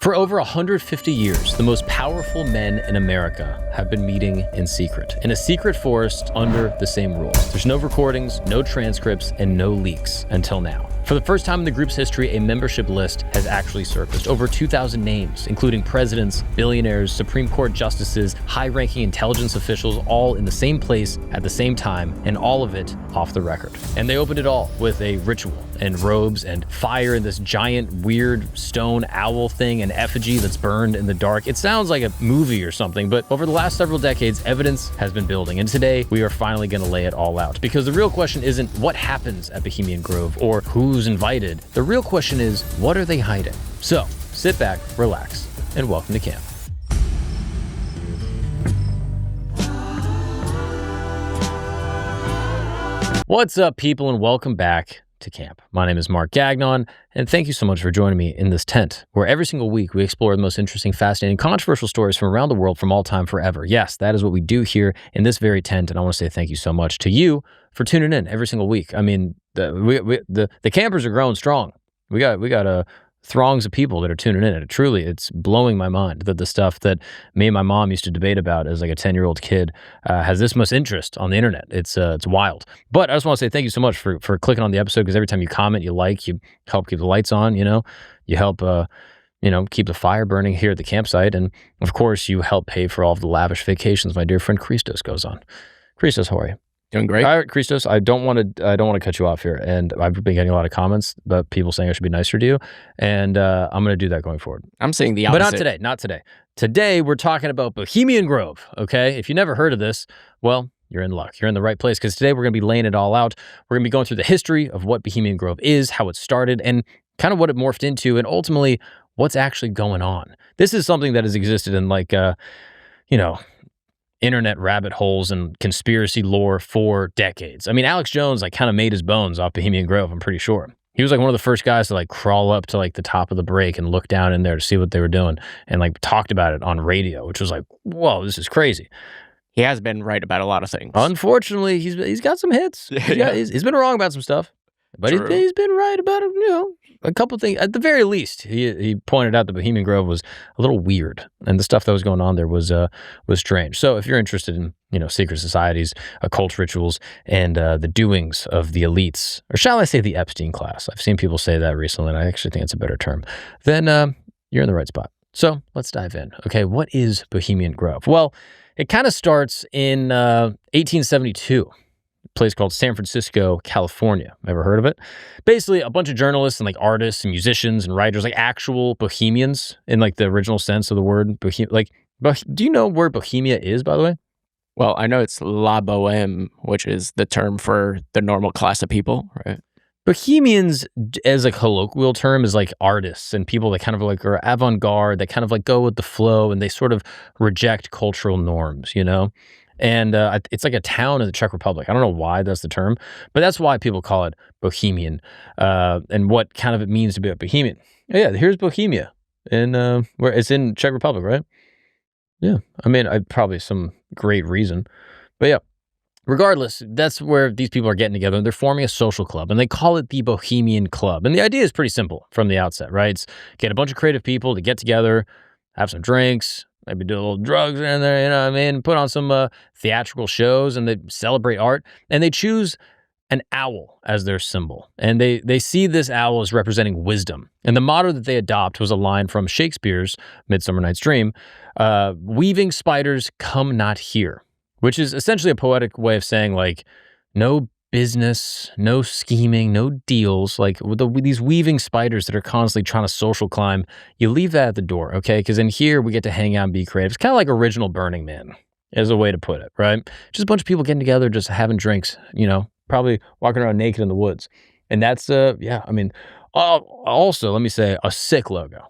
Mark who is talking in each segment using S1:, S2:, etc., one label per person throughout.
S1: For over 150 years, the most powerful men in America have been meeting in a secret forest under the same rules. There's no recordings, no transcripts, and no leaks until now. For the first time in the group's history, a membership list has actually surfaced. Over 2,000 names, including presidents, billionaires, Supreme Court justices, high-ranking intelligence officials, all in the same place at the same time, and all of it off the record. And they opened it all with a ritual and robes and fire and this giant, weird stone owl thing and effigy that's burned in the dark. It sounds like a movie or something, but over the last several decades, evidence has been building. And today, we are finally going to lay it all out. Because the real question isn't what happens at Bohemian Grove or who's invited. The real question is, what are they hiding? So, sit back, relax, and welcome to camp. What's up, people, and welcome back to camp. My name is Mark Gagnon, and thank you so much for joining me in this tent, where every single week we explore the most interesting, fascinating, controversial stories from around the world from all time forever. Yes, that is what we do here in this very tent, and I want to say thank you so much to you for tuning in every single week. I mean, the campers are growing strong. We got throngs of people that are tuning in, and it's blowing my mind that the stuff that me and my mom used to debate about as like a 10-year-old kid has this much interest on the internet. It's wild. But I just want to say thank you so much for clicking on the episode, because every time you comment, you like, you help keep the lights on, you help keep the fire burning here at the campsite, and of course you help pay for all of the lavish vacations my dear friend Christos goes on. Christos, how are you?
S2: Doing great.
S1: All right, Christos, I don't want to cut you off here, and I've been getting a lot of comments about people saying I should be nicer to you, and I'm going to do that going forward.
S2: I'm saying the opposite.
S1: But not today. Today, we're talking about Bohemian Grove, okay? If you never heard of this, well, you're in luck. You're in the right place, because today we're going to be laying it all out. We're going to be going through the history of what Bohemian Grove is, how it started, and kind of what it morphed into, and ultimately, what's actually going on. This is something that has existed in internet rabbit holes and conspiracy lore for decades. I mean, Alex Jones kind of made his bones off Bohemian Grove, I'm pretty sure. He was one of the first guys to crawl up to the top of the break and look down in there to see what they were doing, and talked about it on radio, which was whoa, this is crazy.
S2: He has been right about a lot of things.
S1: Unfortunately, he's got some hits. He's been wrong about some stuff, but he's been right about a couple things. At the very least, he pointed out that Bohemian Grove was a little weird, and the stuff that was going on there was strange. So if you're interested in secret societies, occult rituals, and the doings of the elites, or shall I say the Epstein class, I've seen people say that recently, and I actually think it's a better term, then you're in the right spot. So let's dive in. Okay, what is Bohemian Grove? Well, it kind of starts in 1872. Place called San Francisco, California. Ever heard of it? Basically, a bunch of journalists and artists and musicians and writers, actual bohemians in the original sense of the word bohemian. Do you know where Bohemia is, by the way?
S2: Well, I know it's La Boheme, which is the term for the normal class of people, right?
S1: Bohemians, as a colloquial term, is artists and people that kind of are avant-garde, that kind of go with the flow, and they sort of reject cultural norms, And it's a town in the Czech Republic. I don't know why that's the term, but that's why people call it Bohemian, and what kind of it means to be a Bohemian. Oh, yeah, here's Bohemia, where it's in Czech Republic, right? Yeah, I mean, probably some great reason, but yeah. Regardless, that's where these people are getting together, and they're forming a social club, and they call it the Bohemian Club. And the idea is pretty simple from the outset, right? It's get a bunch of creative people to get together, have some drinks, maybe do a little drugs in there, put on some theatrical shows, and they celebrate art, and they choose an owl as their symbol. And they see this owl as representing wisdom. And the motto that they adopt was a line from Shakespeare's Midsummer Night's Dream, weaving spiders come not here, which is essentially a poetic way of saying, no business, no scheming, no deals, with these weaving spiders that are constantly trying to social climb, you leave that at the door, okay? Because in here, we get to hang out and be creative. It's kind of like original Burning Man, is a way to put it, right? Just a bunch of people getting together, just having drinks, probably walking around naked in the woods. And that's, also, let me say, a sick logo.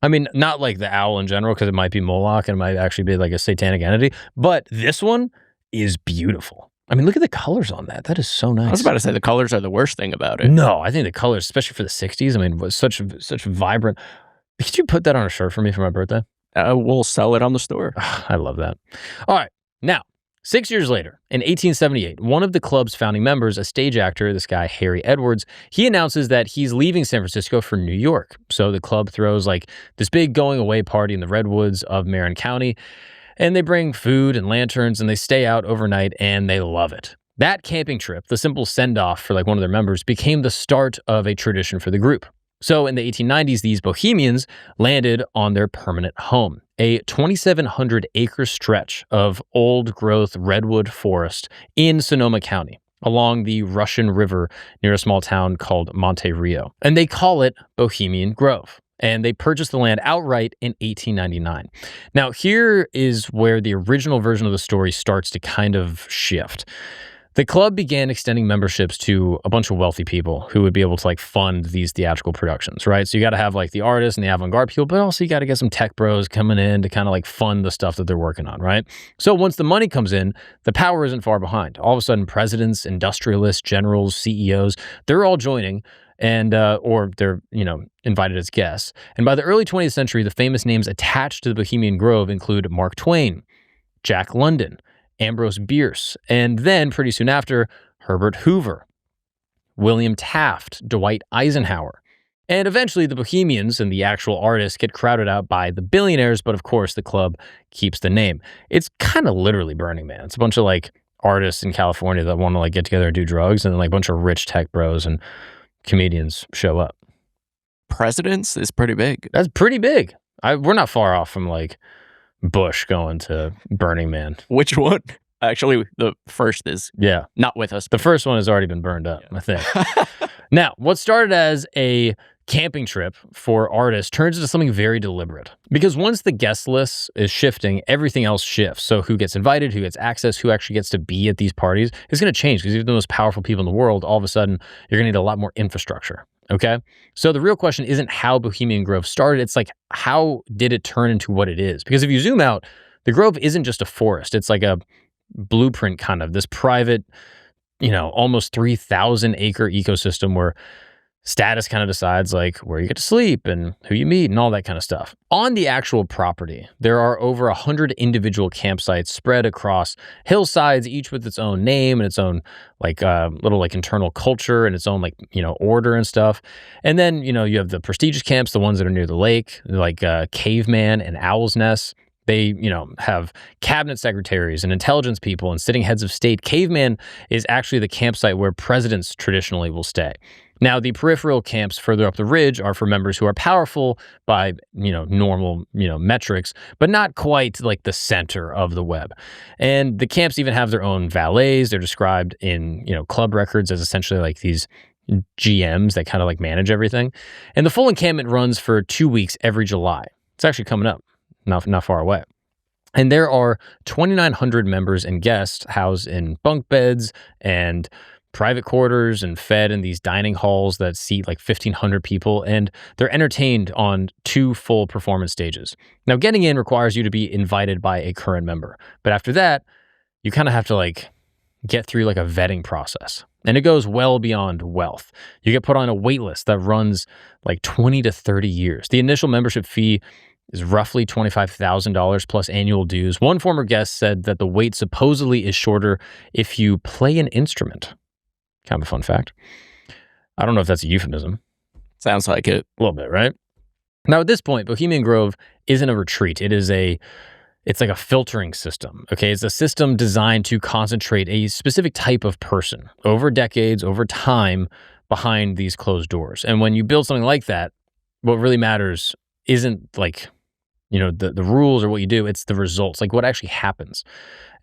S1: I mean, not the owl in general, because it might be Moloch and it might actually be a satanic entity, but this one is beautiful. I mean, look at the colors on that. That is so nice.
S2: I was about to say the colors are the worst thing about it.
S1: No, I think the colors, especially for the 60s, was such vibrant. Could you put that on a shirt for me for my birthday?
S2: We'll sell it on the store.
S1: I love that. All right. Now, 6 years later, in 1878, one of the club's founding members, a stage actor, this guy Harry Edwards, he announces that he's leaving San Francisco for New York. So the club throws like this big going away party in the redwoods of Marin County, and they bring food and lanterns and they stay out overnight and they love it. That camping trip, the simple send-off for like one of their members, became the start of a tradition for the group. So in the 1890s, these Bohemians landed on their permanent home, a 2,700-acre stretch of old-growth redwood forest in Sonoma County, along the Russian River near a small town called Monte Rio. And they call it Bohemian Grove. And they purchased the land outright in 1899. Now, here is where the original version of the story starts to kind of shift. The club began extending memberships to a bunch of wealthy people who would be able to like fund these theatrical productions, right? So you got to have like the artists and the avant-garde people, but also you got to get some tech bros coming in to kind of like fund the stuff that they're working on, right? So once the money comes in, the power isn't far behind. All of a sudden, presidents, industrialists, generals, CEOs, they're all joining and or they're, invited as guests. And by the early 20th century, the famous names attached to the Bohemian Grove include Mark Twain, Jack London, Ambrose Bierce, and then pretty soon after, Herbert Hoover, William Taft, Dwight Eisenhower. And eventually the Bohemians and the actual artists get crowded out by the billionaires, but of course the club keeps the name. It's kind of literally Burning Man. It's a bunch of like artists in California that want to like get together and do drugs, and then like a bunch of rich tech bros and comedians show up.
S2: Presidents is pretty big.
S1: That's pretty big. We're not far off from like Bush going to Burning Man.
S2: Which one? Actually, the first is not with us.
S1: The first one has already been burned up, I think. Now, what started as a camping trip for artists turns into something very deliberate. Because once the guest list is shifting, everything else shifts. So who gets invited, who gets access, who actually gets to be at these parties is going to change, because even the most powerful people in the world, all of a sudden, you're going to need a lot more infrastructure. Okay? So the real question isn't how Bohemian Grove started. It's like, how did it turn into what it is? Because if you zoom out, the Grove isn't just a forest. It's like a blueprint kind of, this private, almost 3,000 acre ecosystem where status kind of decides like where you get to sleep and who you meet and all that kind of stuff. On the actual property, there are over 100 individual campsites spread across hillsides, each with its own name and its own like little like internal culture and its own like, order and stuff. And then, you have the prestigious camps, the ones that are near the lake, like Caveman and Owl's Nest. They, have cabinet secretaries and intelligence people and sitting heads of state. Caveman is actually the campsite where presidents traditionally will stay. Now, the peripheral camps further up the ridge are for members who are powerful by, normal, metrics, but not quite like the center of the web. And the camps even have their own valets. They're described in, club records as essentially like these GMs that kind of like manage everything. And the full encampment runs for 2 weeks every July. It's actually coming up, not far away. And there are 2,900 members and guests housed in bunk beds and private quarters and fed in these dining halls that seat like 1,500 people, and they're entertained on 2 full performance stages. Now, getting in requires you to be invited by a current member, but after that, you kind of have to like get through like a vetting process, and it goes well beyond wealth. You get put on a wait list that runs like 20 to 30 years. The initial membership fee is roughly $25,000 plus annual dues. One former guest said that the wait supposedly is shorter if you play an instrument. Kind of a fun fact. I don't know if that's a euphemism.
S2: Sounds like it.
S1: A little bit, right? Now, at this point, Bohemian Grove isn't a retreat. It's like a filtering system, okay? It's a system designed to concentrate a specific type of person over decades, over time, behind these closed doors. And when you build something like that, what really matters isn't like, the rules or what you do, it's the results, like what actually happens.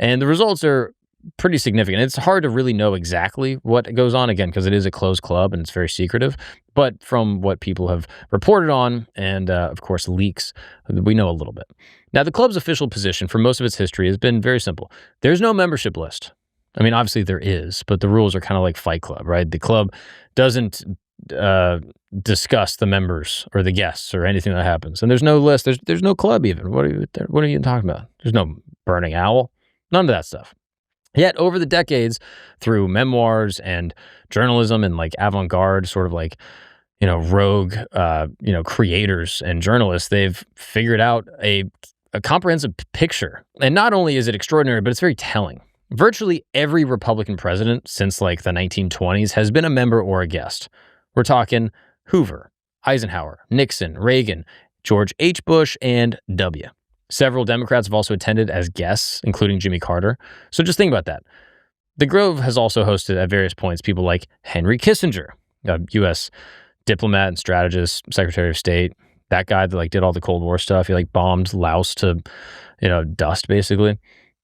S1: And the results are pretty significant. It's hard to really know exactly what goes on, again, because it is a closed club and it's very secretive. But from what people have reported on and, of course, leaks, we know a little bit. Now, the club's official position for most of its history has been very simple. There's no membership list. I mean, obviously there is, but the rules are kind of like Fight Club, right? The club doesn't discuss the members or the guests or anything that happens. And there's no list. There's no club even. What are you talking about? There's no burning owl. None of that stuff. Yet over the decades, through memoirs and journalism and like avant-garde sort of like, rogue, creators and journalists, they've figured out a comprehensive picture. And not only is it extraordinary, but it's very telling. Virtually every Republican president since like the 1920s has been a member or a guest. We're talking Hoover, Eisenhower, Nixon, Reagan, George H. Bush, and W. Several Democrats have also attended as guests, including Jimmy Carter. So just think about that. The Grove has also hosted at various points people like Henry Kissinger, a U.S. diplomat and strategist, Secretary of State, that guy that like did all the Cold War stuff. He like bombed Laos to, dust basically.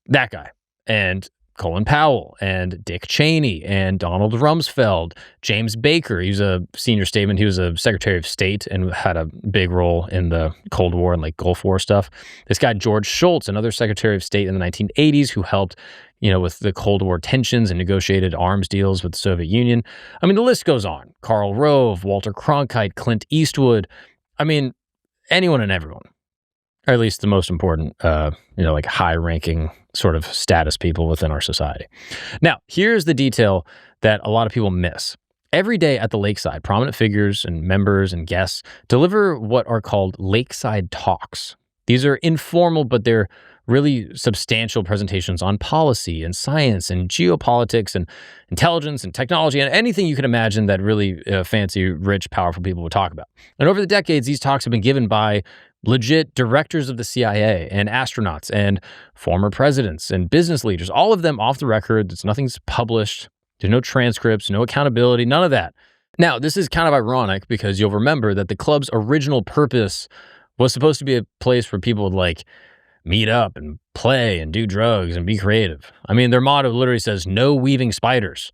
S1: That guy. And Colin Powell and Dick Cheney and Donald Rumsfeld, James Baker. He was a senior statesman. He was a Secretary of State and had a big role in the Cold War and like Gulf War stuff. This guy, George Shultz, another Secretary of State in the 1980s who helped, with the Cold War tensions and negotiated arms deals with the Soviet Union. I mean, the list goes on. Karl Rove, Walter Cronkite, Clint Eastwood. I mean, anyone and everyone. Or at least the most important, like high-ranking sort of status people within our society. Now, here's the detail that a lot of people miss. Every day at the Lakeside, prominent figures and members and guests deliver what are called Lakeside Talks. These are informal, but they're really substantial presentations on policy and science and geopolitics and intelligence and technology and anything you can imagine that really fancy, rich, powerful people would talk about. And over the decades, these talks have been given by legit directors of the CIA and astronauts and former presidents and business leaders, all of them off the record. Nothing's published. There's no transcripts, no accountability, none of that. Now, this is kind of ironic because you'll remember that the club's original purpose was supposed to be a place where people would like meet up and play and do drugs and be creative. I mean, their motto literally says, no weaving spiders.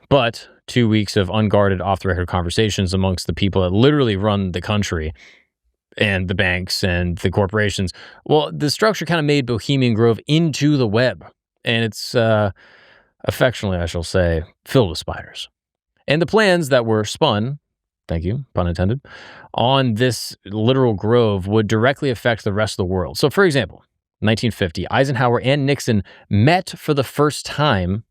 S1: But 2 weeks of unguarded off-the-record conversations amongst the people that literally run the country and the banks and the corporations, well, the structure kind of made Bohemian Grove into the web. And it's, affectionately, I shall say, filled with spiders. And the plans that were spun, thank you, pun intended, on this literal grove would directly affect the rest of the world. So, for example, 1950, Eisenhower and Nixon met for the first time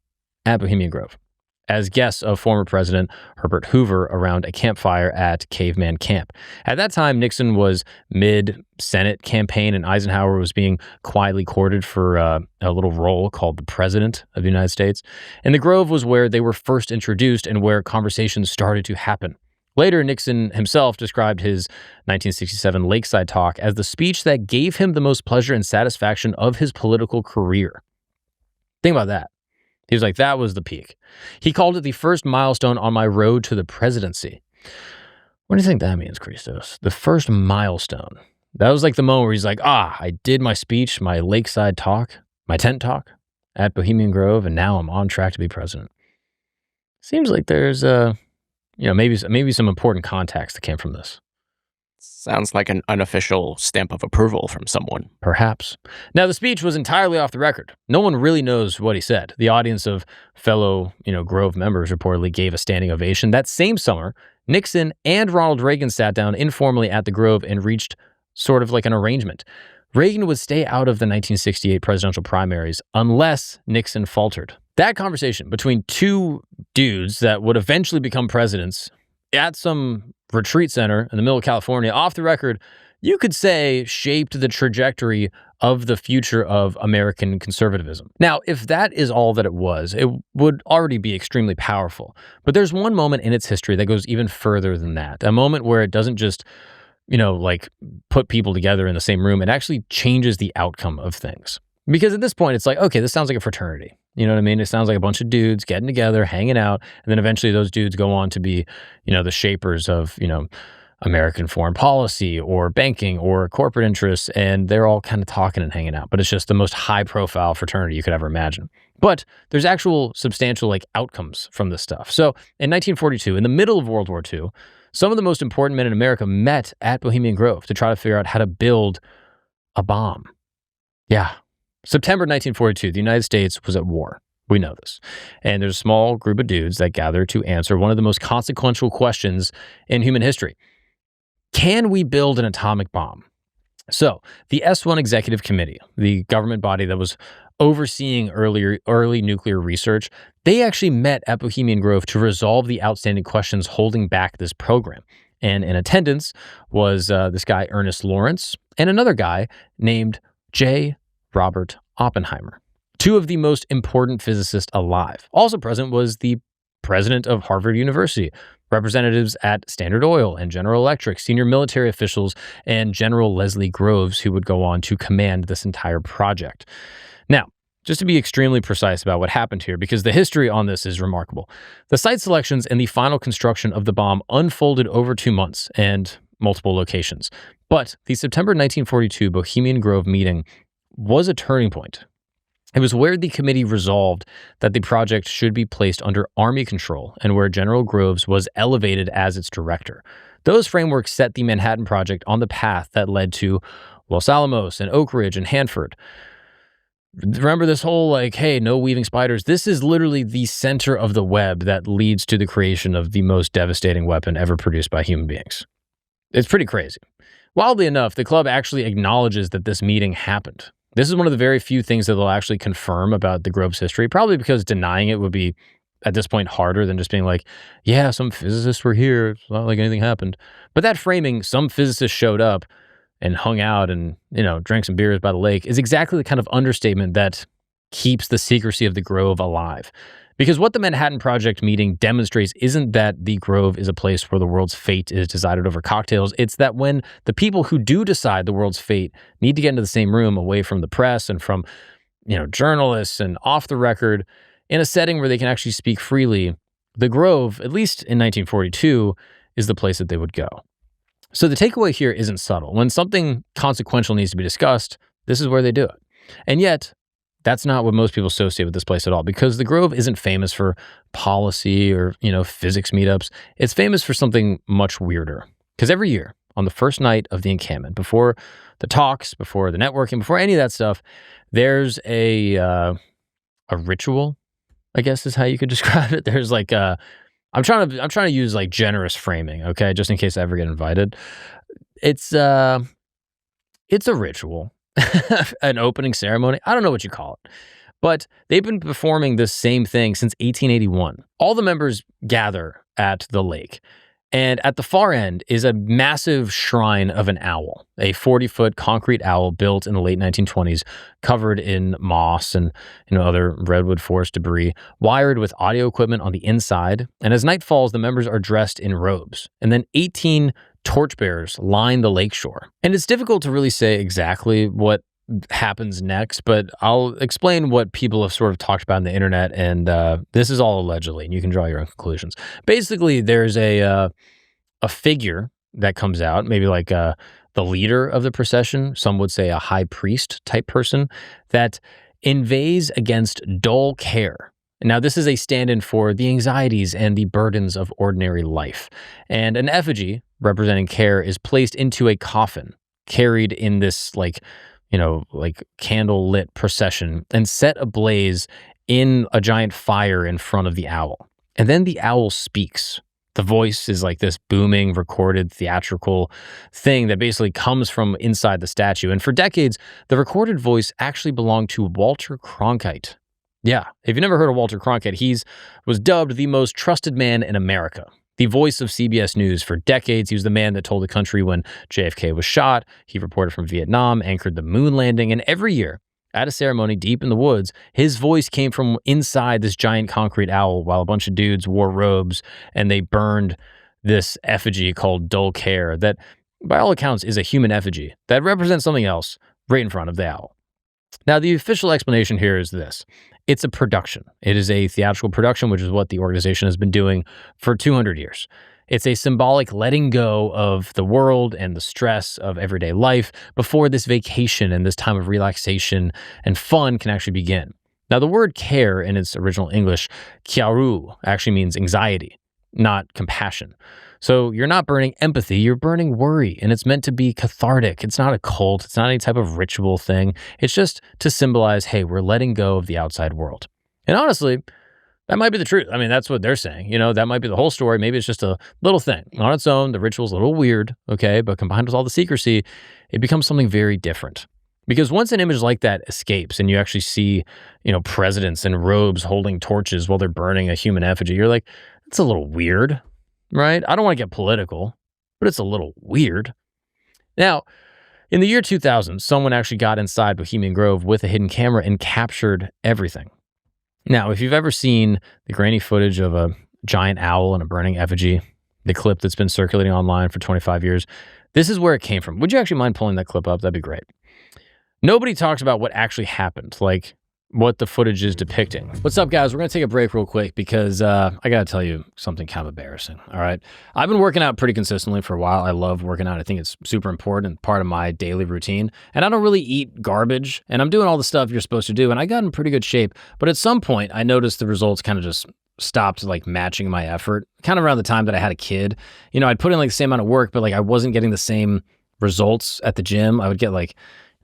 S1: at Bohemian Grove as guests of former President Herbert Hoover around a campfire at Caveman Camp. At that time, Nixon was mid-Senate campaign and Eisenhower was being quietly courted for a little role called the President of the United States. And the Grove was where they were first introduced and where conversations started to happen. Later, Nixon himself described his 1967 Lakeside talk as the speech that gave him the most pleasure and satisfaction of his political career. Think about that. He was like, that was the peak. He called it the first milestone on my road to the presidency. What do you think that means, Christos? The first milestone. That was like the moment where he's like, I did my speech, my Lakeside talk, my tent talk at Bohemian Grove, and now I'm on track to be president. Seems like there's maybe some important context that came from this.
S2: Sounds like an unofficial stamp of approval from someone.
S1: Perhaps. Now, the speech was entirely off the record. No one really knows what he said. The audience of fellow, Grove members reportedly gave a standing ovation. That same summer, Nixon and Ronald Reagan sat down informally at the Grove and reached sort of like an arrangement. Reagan would stay out of the 1968 presidential primaries unless Nixon faltered. That conversation between two dudes that would eventually become presidents at some retreat center in the middle of California, off the record, you could say shaped the trajectory of the future of American conservatism. Now, if that is all that it would already be extremely powerful. But there's one moment in its history that goes even further than that. A moment where it doesn't just, put people together in the same room. It actually changes the outcome of things. Because at this point, it's like, okay, this sounds like a fraternity. You know what I mean? It sounds like a bunch of dudes getting together, hanging out, and then eventually those dudes go on to be, the shapers of, American foreign policy or banking or corporate interests, and they're all kind of talking and hanging out. But it's just the most high-profile fraternity you could ever imagine. But there's actual substantial, outcomes from this stuff. So in 1942, in the middle of World War II, some of the most important men in America met at Bohemian Grove to try to figure out how to build a bomb. Yeah. September 1942, the United States was at war. We know this. And there's a small group of dudes that gather to answer one of the most consequential questions in human history. Can we build an atomic bomb? So the S1 Executive Committee, the government body that was overseeing early nuclear research, they actually met at Bohemian Grove to resolve the outstanding questions holding back this program. And in attendance was this guy, Ernest Lawrence, and another guy named J. Robert Oppenheimer. two of the most important physicists alive. Also present was the president of Harvard University, representatives at Standard Oil and General Electric, senior military officials, and General Leslie Groves, who would go on to command this entire project. Now, just to be extremely precise about what happened here, because the history on this is remarkable. The site selections and the final construction of the bomb unfolded over 2 months and multiple locations. But the September 1942 Bohemian Grove meeting was a turning point. It was where the committee resolved that the project should be placed under Army control and where General Groves was elevated as its director. Those frameworks set the Manhattan Project on the path that led to Los Alamos and Oak Ridge and Hanford. Remember this whole hey, no weaving spiders? This is literally the center of the web that leads to the creation of the most devastating weapon ever produced by human beings. It's pretty crazy. Wildly enough, the club actually acknowledges that this meeting happened. This is one of the very few things that they'll actually confirm about the Groves history, probably because denying it would be, at this point, harder than just being yeah, some physicists were here. It's not like anything happened. But that framing, some physicists showed up and hung out and, drank some beers by the lake, is exactly the kind of understatement that keeps the secrecy of the Grove alive. Because what the Manhattan Project meeting demonstrates isn't that the Grove is a place where the world's fate is decided over cocktails. It's that when the people who do decide the world's fate need to get into the same room away from the press and from, journalists and off the record in a setting where they can actually speak freely, the Grove, at least in 1942, is the place that they would go. So the takeaway here isn't subtle. When something consequential needs to be discussed, this is where they do it. And yet, that's not what most people associate with this place at all, because the Grove isn't famous for policy or, physics meetups. It's famous for something much weirder. Because every year, on the first night of the encampment, before the talks, before the networking, before any of that stuff, there's a ritual, I guess is how you could describe it. There's I'm trying to use generous framing, okay, just in case I ever get invited. It's a ritual. An opening ceremony. I don't know what you call it. But they've been performing this same thing since 1881. All the members gather at the lake. And at the far end is a massive shrine of an owl, a 40-foot concrete owl built in the late 1920s, covered in moss and other redwood forest debris, wired with audio equipment on the inside. And as night falls, the members are dressed in robes. And then 18 torchbearers line the lakeshore. And it's difficult to really say exactly what happens next, but I'll explain what people have sort of talked about on the internet, and this is all allegedly, and you can draw your own conclusions. Basically, there's a figure that comes out, maybe the leader of the procession, some would say a high priest type person, that inveighs against dull care. Now, this is a stand-in for the anxieties and the burdens of ordinary life. And an effigy representing care is placed into a coffin, carried in this candle-lit procession and set ablaze in a giant fire in front of the owl. And then the owl speaks. The voice is this booming, recorded, theatrical thing that basically comes from inside the statue. And for decades, the recorded voice actually belonged to Walter Cronkite. Yeah, if you've never heard of Walter Cronkite, he was dubbed the most trusted man in America. The voice of CBS News for decades. He was the man that told the country when JFK was shot. He reported from Vietnam, anchored the moon landing, and every year, at a ceremony deep in the woods, his voice came from inside this giant concrete owl while a bunch of dudes wore robes and they burned this effigy called Dull Care that, by all accounts, is a human effigy that represents something else right in front of the owl. Now, the official explanation here is this. It's a production. It is a theatrical production, which is what the organization has been doing for 200 years. It's a symbolic letting go of the world and the stress of everyday life before this vacation and this time of relaxation and fun can actually begin. Now, the word care in its original English, kiaru, actually means anxiety, not compassion. So you're not burning empathy, you're burning worry, and it's meant to be cathartic. It's not a cult. It's not any type of ritual thing. It's just to symbolize, hey, we're letting go of the outside world. And honestly, that might be the truth. I mean, that's what they're saying. That might be the whole story. Maybe it's just a little thing. On its own, the ritual's a little weird, okay? But combined with all the secrecy, it becomes something very different. Because once an image like that escapes and you actually see, presidents in robes holding torches while they're burning a human effigy, you're like, that's a little weird, right? I don't want to get political, but it's a little weird. Now, In the year 2000, someone actually got inside Bohemian Grove with a hidden camera and captured everything. Now, if you've ever seen the grainy footage of a giant owl and a burning effigy, the clip that's been circulating online for 25 years, this is where it came from. Would you actually mind pulling that clip up? That'd be great. Nobody talks about what actually happened, like what the footage is depicting. What's up, guys? We're going to take a break real quick because I got to tell you something kind of embarrassing, all right? I've been working out pretty consistently for a while. I love working out. I think it's super important, part of my daily routine. And I don't really eat garbage, and I'm doing all the stuff you're supposed to do, and I got in pretty good shape. But at some point, I noticed the results kind of just stopped like matching my effort, kind of around the time that I had a kid. You know, I'd put in like the same amount of work, but like I wasn't getting the same results at the gym. I would get like,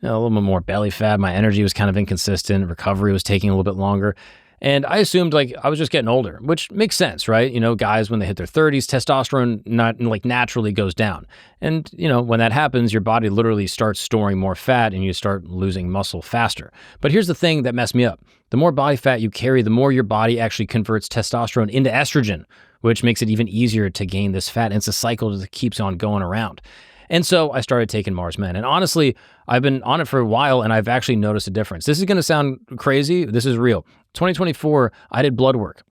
S1: a little bit more belly fat. My energy was kind of inconsistent. Recovery was taking a little bit longer. And I assumed like I was just getting older, which makes sense, right? You know, guys, when they hit their 30s, testosterone not like naturally goes down. And, you know, when that happens, your body literally starts storing more fat and you start losing muscle faster. But here's the thing that messed me up. The more body fat you carry, the more your body actually converts testosterone into estrogen, which makes it even easier to gain this fat. And it's a cycle that keeps on going around. And so I started taking Mars Men. And honestly, I've been on it for a while and I've actually noticed a difference. This is going to sound crazy. This is real. 2024, I did blood work.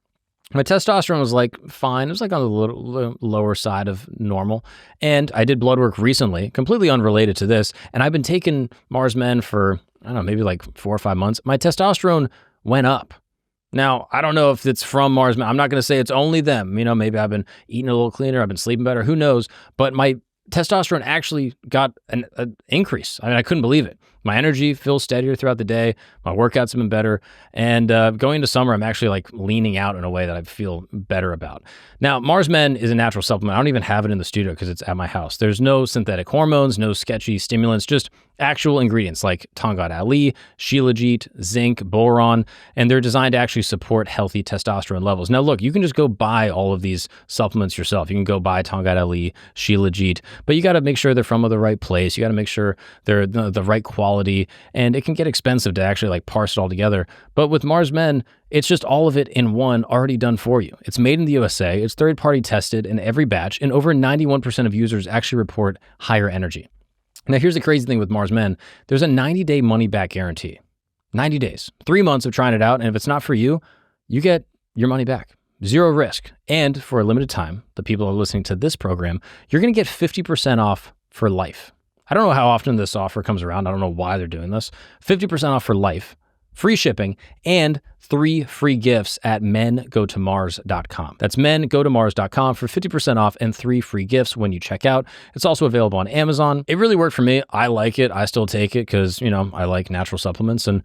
S1: My testosterone was like fine. It was like on the little lower side of normal. And I did blood work recently, completely unrelated to this. And I've been taking Mars Men for, I don't know, maybe like 4 or 5 months. My testosterone went up. Now, I don't know if it's from Mars Men. I'm not going to say it's only them. You know, maybe I've been eating a little cleaner. I've been sleeping better. Who knows? But my testosterone actually got an increase. I mean, I couldn't believe it. My energy feels steadier throughout the day. My workouts have been better. And going into summer, I'm actually like leaning out in a way that I feel better about. Now, Mars Men is a natural supplement. I don't even have it in the studio because it's at my house. There's no synthetic hormones, no sketchy stimulants, just actual ingredients like Tongkat Ali, Shilajit, zinc, boron, and they're designed to actually support healthy testosterone levels. Now, look, you can just go buy all of these supplements yourself. You can go buy Tongkat Ali, Shilajit, but you got to make sure they're from the right place. You got to make sure they're the right quality, and it can get expensive to actually like parse it all together. But with Mars Men, it's just all of it in one, already done for you. It's made in the USA, it's third-party tested in every batch, and over 91% of users actually report higher energy. Now, here's the crazy thing with Mars Men. There's a 90-day money-back guarantee. 90 days. 3 months of trying it out, and if it's not for you, you get your money back. Zero risk. And for a limited time, the people who are listening to this program, you're going to get 50% off for life. I don't know how often this offer comes around. I don't know why they're doing this. 50% off for life, free shipping, and 3 free gifts at mengotomars.com. That's mengotomars.com for 50% off and 3 free gifts when you check out. It's also available on Amazon. It really worked for me. I like it. I still take it because, you know, I like natural supplements and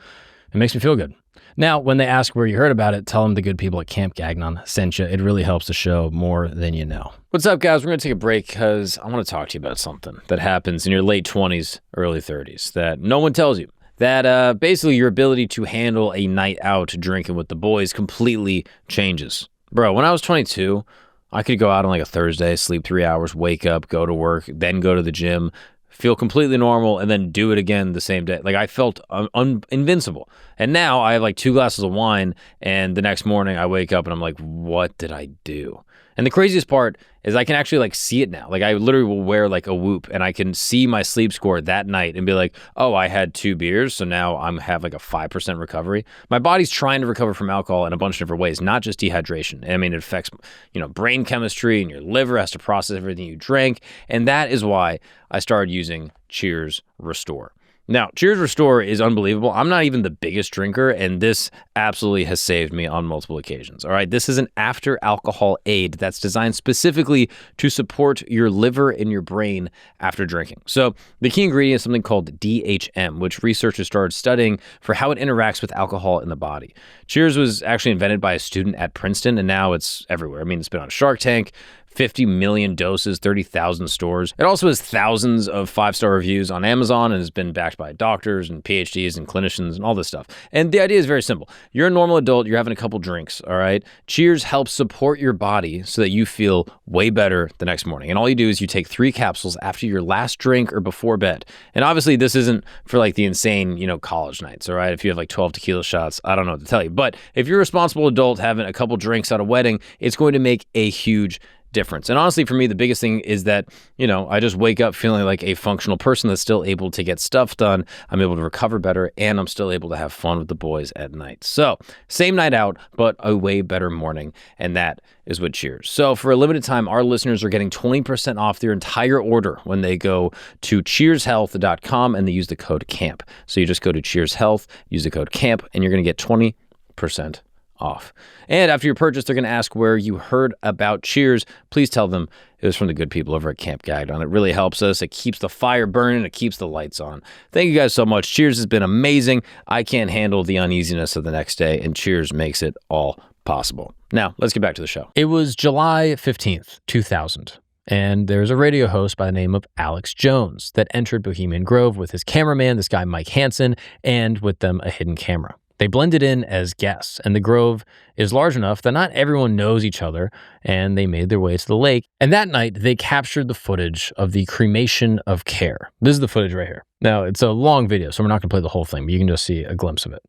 S1: it makes me feel good. Now, when they ask where you heard about it, tell them the good people at Camp Gagnon sent you. It really helps the show more than you know. What's up, guys? We're going to take a break because I want to talk to you about something that happens in your late 20s, early 30s that no one tells you. That basically your ability to handle a night out drinking with the boys completely changes. Bro, when I was 22, I could go out on like a Thursday, sleep 3 hours, wake up, go to work, then go to the gym, feel completely normal, and then do it again the same day. Like I felt invincible. And now I have like 2 glasses of wine, and the next morning I wake up and I'm like, what did I do? And the craziest part is I can actually like see it now. Like I literally will wear like a Whoop and I can see my sleep score that night and be like, oh, I had 2 beers, so now I'm have like a 5% recovery. My body's trying to recover from alcohol in a bunch of different ways, not just dehydration. I mean, it affects, you know, brain chemistry, and your liver has to process everything you drank. And that is why I started using Cheers Restore. Now, Cheers Restore is unbelievable. I'm not even the biggest drinker, and this absolutely has saved me on multiple occasions. All right, this is an after-alcohol aid that's designed specifically to support your liver and your brain after drinking. So the key ingredient is something called DHM, which researchers started studying for how it interacts with alcohol in the body. Cheers was actually invented by a student at Princeton, and now it's everywhere. I mean, it's been on Shark Tank, 50 million doses, 30,000 stores. It also has thousands of 5-star reviews on Amazon and has been backed by doctors and PhDs and clinicians and all this stuff. And the idea is very simple. You're a normal adult, you're having a couple drinks, all right? Cheers helps support your body so that you feel way better the next morning. And all you do is you take 3 capsules after your last drink or before bed. And obviously this isn't for like the insane, you know, college nights, all right? If you have like 12 tequila shots, I don't know what to tell you. But if you're a responsible adult having a couple drinks at a wedding, it's going to make a huge difference. And honestly, for me, the biggest thing is that, I just wake up feeling like a functional person that's still able to get stuff done. I'm able to recover better, and I'm still able to have fun with the boys at night. So same night out, but a way better morning. And that is with Cheers. So for a limited time, our listeners are getting 20% off their entire order when they go to cheershealth.com and they use the code CAMP. So you just go to Cheers Health, use the code CAMP, and you're going to get 20% off. And after your purchase, they're going to ask where you heard about Cheers. Please tell them it was from the good people over at Camp Gagdon. It really helps us. It keeps the fire burning. It keeps the lights on. Thank you guys so much. Cheers has been amazing. I can't handle the uneasiness of the next day, and Cheers makes it all possible. Now, let's get back to the show. It was July 15th, 2000. And there's a radio host by the name of Alex Jones that entered Bohemian Grove with his cameraman, this guy Mike Hansen, and with them a hidden camera. They blended in as guests, and the Grove is large enough that not everyone knows each other, and they made their way to the lake. And that night, they captured the footage of the cremation of care. This is the footage right here. Now, it's a long video, so we're not going to play the whole thing, but you can just see a glimpse of it.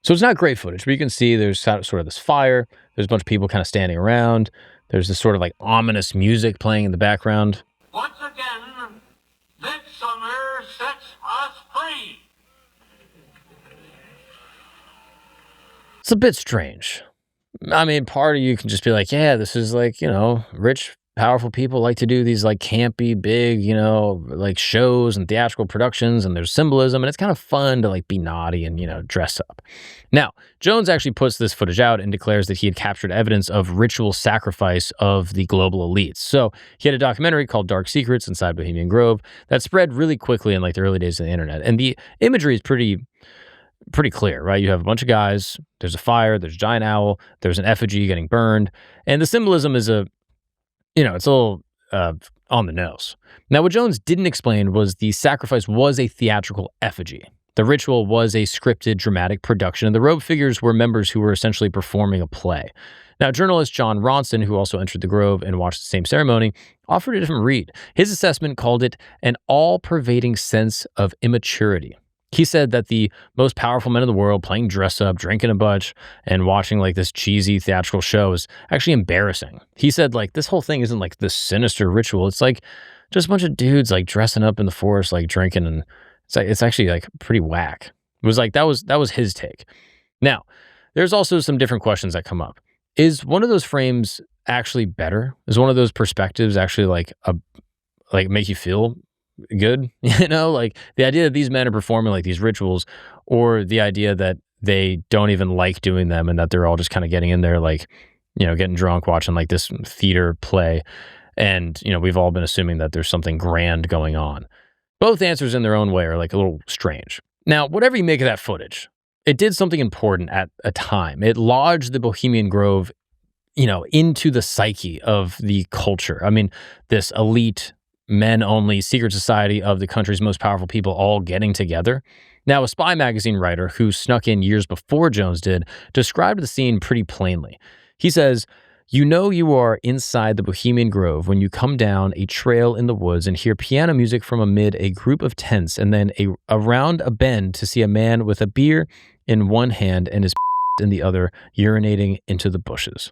S1: So it's not great footage, but you can see there's sort of this fire. There's a bunch of people kind of standing around. There's this sort of like ominous music playing in the background.
S3: Once again, Midsummer sets us free.
S1: It's a bit strange. I mean, part of you can just be like, yeah, this is like, rich, powerful people like to do these like campy, big, like shows and theatrical productions, and there's symbolism, and it's kind of fun to like be naughty and, dress up. Now, Jones actually puts this footage out and declares that he had captured evidence of ritual sacrifice of the global elites. So he had a documentary called Dark Secrets Inside Bohemian Grove that spread really quickly in like the early days of the internet. And the imagery is pretty clear, right? You have a bunch of guys, there's a fire, there's a giant owl, there's an effigy getting burned, and the symbolism is it's a little on the nose. Now, what Jones didn't explain was the sacrifice was a theatrical effigy. The ritual was a scripted, dramatic production, and the robed figures were members who were essentially performing a play. Now, journalist John Ronson, who also entered the Grove and watched the same ceremony, offered a different read. His assessment called it an all-pervading sense of immaturity. He said that the most powerful men in the world playing dress up, drinking a bunch, and watching like this cheesy theatrical show is actually embarrassing. He said like this whole thing isn't like this sinister ritual. It's like just a bunch of dudes like dressing up in the forest, like drinking, and it's actually like pretty whack. It was like that was his take. Now, there's also some different questions that come up. Is one of those frames actually better? Is one of those perspectives actually like make you feel good? Like the idea that these men are performing like these rituals, or the idea that they don't even like doing them and that they're all just kind of getting in there like, getting drunk, watching like this theater play. And, we've all been assuming that there's something grand going on. Both answers in their own way are like a little strange. Now, whatever you make of that footage, it did something important at a time. It lodged the Bohemian Grove, into the psyche of the culture. I mean, this elite, men-only secret society of the country's most powerful people all getting together. Now, a Spy magazine writer who snuck in years before Jones did described the scene pretty plainly. He says, you are inside the Bohemian Grove when you come down a trail in the woods and hear piano music from amid a group of tents, and then around a bend to see a man with a beer in one hand and his in the other urinating into the bushes.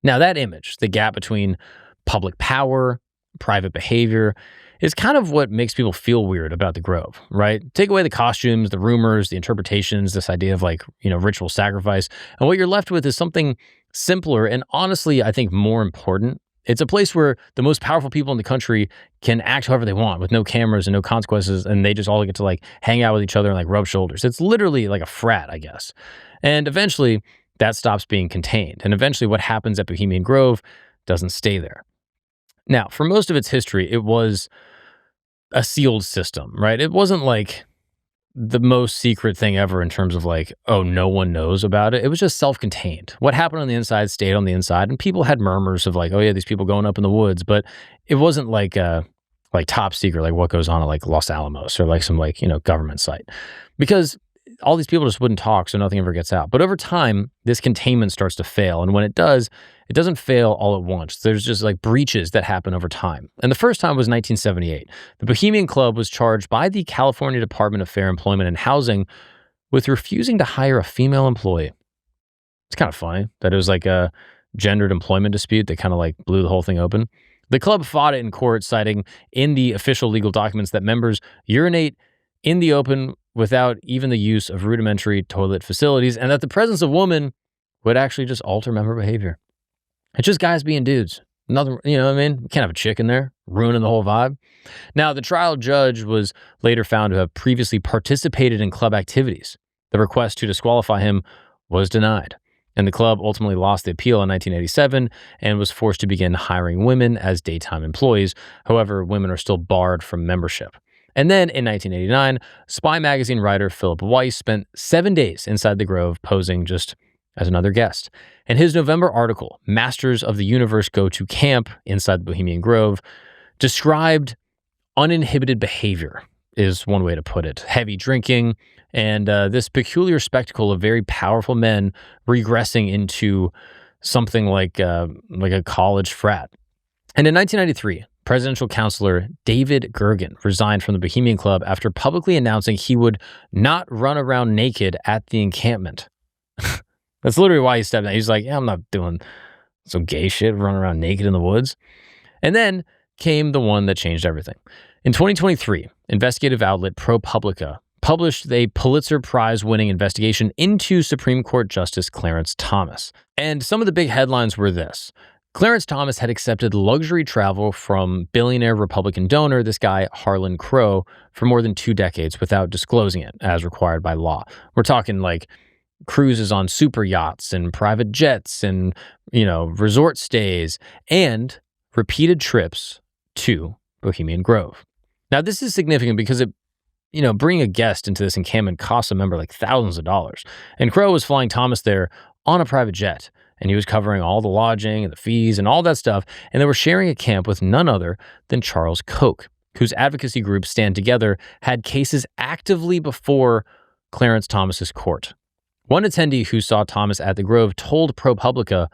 S1: Now, that image, the gap between public power, private behavior, is kind of what makes people feel weird about the Grove, right? Take away the costumes, the rumors, the interpretations, this idea of like, ritual sacrifice, and what you're left with is something simpler and honestly, I think more important. It's a place where the most powerful people in the country can act however they want with no cameras and no consequences, and they just all get to like hang out with each other and like rub shoulders. It's literally like a frat, I guess. And eventually that stops being contained. And eventually what happens at Bohemian Grove doesn't stay there. Now, for most of its history, it was a sealed system, right? It wasn't like the most secret thing ever in terms of like, oh, no one knows about it. It was just self-contained. What happened on the inside stayed on the inside, and people had murmurs of like, oh yeah, these people going up in the woods, but it wasn't like top secret, like what goes on at like Los Alamos or like some like, government site, because all these people just wouldn't talk, so nothing ever gets out. But over time, this containment starts to fail. And when it does, it doesn't fail all at once. There's just like breaches that happen over time. And the first time was 1978. The Bohemian Club was charged by the California Department of Fair Employment and Housing with refusing to hire a female employee. It's kind of funny that it was like a gendered employment dispute that kind of like blew the whole thing open. The club fought it in court, citing in the official legal documents that members urinate in the open without even the use of rudimentary toilet facilities, and that the presence of women would actually just alter member behavior. It's just guys being dudes. Nothing, you know what I mean? You can't have a chick in there ruining the whole vibe. Now, the trial judge was later found to have previously participated in club activities. The request to disqualify him was denied, and the club ultimately lost the appeal in 1987 and was forced to begin hiring women as daytime employees. However, women are still barred from membership. And then in 1989, Spy magazine writer Philip Weiss spent 7 days inside the Grove posing just as another guest. And his November article, Masters of the Universe Go to Camp Inside the Bohemian Grove, described uninhibited behavior, is one way to put it. Heavy drinking and this peculiar spectacle of very powerful men regressing into something like a college frat. And in 1993, presidential counselor David Gergen resigned from the Bohemian Club after publicly announcing he would not run around naked at the encampment. That's literally why he stepped down. He's like, yeah, I'm not doing some gay shit, running around naked in the woods. And then came the one that changed everything. In 2023, investigative outlet ProPublica published a Pulitzer Prize-winning investigation into Supreme Court Justice Clarence Thomas. And some of the big headlines were this. Clarence Thomas had accepted luxury travel from billionaire Republican donor, this guy Harlan Crow, for more than 2 decades without disclosing it as required by law. We're talking like cruises on super yachts and private jets and, resort stays and repeated trips to Bohemian Grove. Now, this is significant because bringing a guest into this encampment costs a member like thousands of dollars. And Crow was flying Thomas there on a private jet, and he was covering all the lodging and the fees and all that stuff. And they were sharing a camp with none other than Charles Koch, whose advocacy group Stand Together had cases actively before Clarence Thomas's court. One attendee who saw Thomas at the Grove told ProPublica,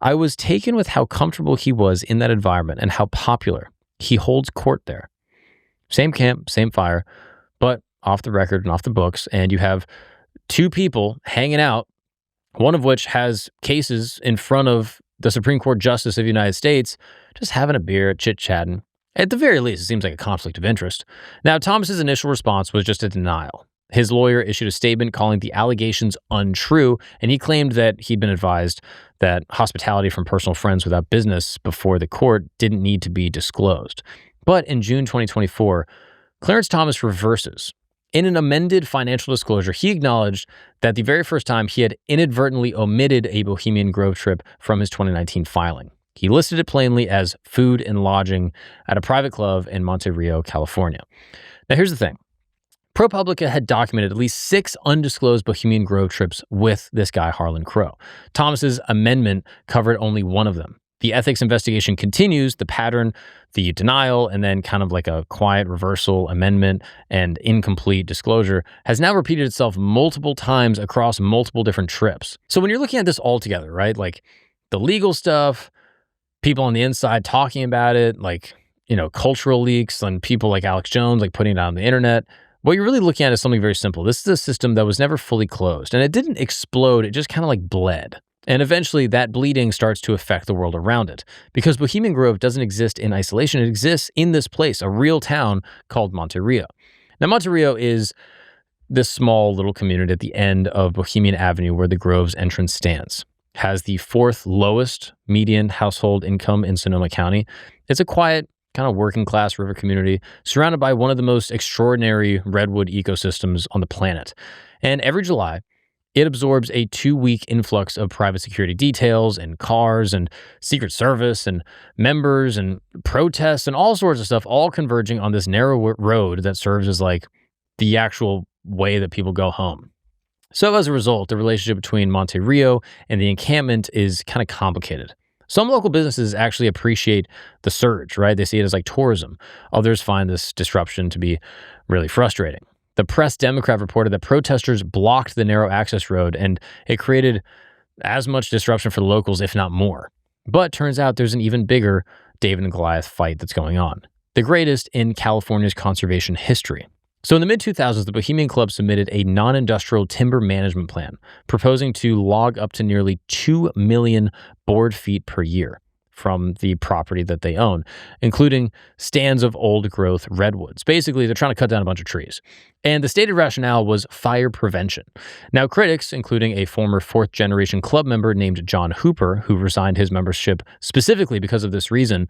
S1: "I was taken with how comfortable he was in that environment and how popular. He holds court there." Same camp, same fire, but off the record and off the books. And you have 2 people hanging out, one of which has cases in front of the Supreme Court Justice of the United States, just having a beer, chit-chatting. At the very least, it seems like a conflict of interest. Now, Thomas's initial response was just a denial. His lawyer issued a statement calling the allegations untrue, and he claimed that he'd been advised that hospitality from personal friends without business before the court didn't need to be disclosed. But in June 2024, Clarence Thomas reverses. In an amended financial disclosure, he acknowledged that the very first time he had inadvertently omitted a Bohemian Grove trip from his 2019 filing. He listed it plainly as food and lodging at a private club in Monte Rio, California. Now, here's the thing. ProPublica had documented at least 6 undisclosed Bohemian Grove trips with this guy, Harlan Crow. Thomas's amendment covered only one of them. The ethics investigation continues, the pattern, the denial, and then kind of like a quiet reversal, amendment, and incomplete disclosure has now repeated itself multiple times across multiple different trips. So when you're looking at this all together, right, like the legal stuff, people on the inside talking about it, like, cultural leaks and people like Alex Jones, like putting it out on the internet, what you're really looking at is something very simple. This is a system that was never fully closed, and it didn't explode. It just kind of like bled. And eventually that bleeding starts to affect the world around it, because Bohemian Grove doesn't exist in isolation. It exists in this place, a real town called Monte Rio. Now, Monte Rio is this small little community at the end of Bohemian Avenue where the Grove's entrance stands. Has the 4th lowest median household income in Sonoma County. It's a quiet, kind of working class river community surrounded by one of the most extraordinary redwood ecosystems on the planet. And every July, it absorbs a 2-week influx of private security details and cars and Secret Service and members and protests and all sorts of stuff, all converging on this narrow road that serves as like the actual way that people go home. So as a result, the relationship between Monte Rio and the encampment is kind of complicated. Some local businesses actually appreciate the surge, right? They see it as like tourism. Others find this disruption to be really frustrating. The Press Democrat reported that protesters blocked the narrow access road, and it created as much disruption for the locals, if not more. But turns out there's an even bigger David and Goliath fight that's going on, the greatest in California's conservation history. So in the mid-2000s, the Bohemian Club submitted a non-industrial timber management plan, proposing to log up to nearly 2 million board feet per year from the property that they own, including stands of old-growth redwoods. Basically, they're trying to cut down a bunch of trees. And the stated rationale was fire prevention. Now, critics, including a former fourth-generation club member named John Hooper, who resigned his membership specifically because of this reason,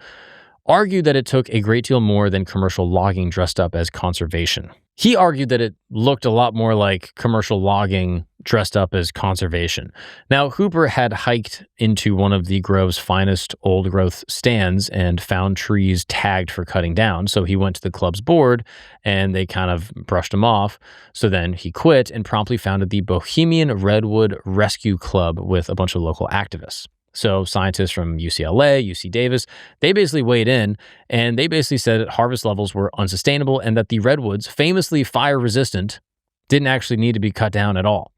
S1: argued that it took a great deal more than commercial logging dressed up as conservation. He argued that it looked a lot more like commercial logging dressed up as conservation. Now, Hooper had hiked into one of the grove's finest old-growth stands and found trees tagged for cutting down, so he went to the club's board, and they kind of brushed him off. So then he quit and promptly founded the Bohemian Redwood Rescue Club with a bunch of local activists. So scientists from UCLA, UC Davis, they basically weighed in, and they basically said that harvest levels were unsustainable and that the redwoods, famously fire-resistant, didn't actually need to be cut down at all.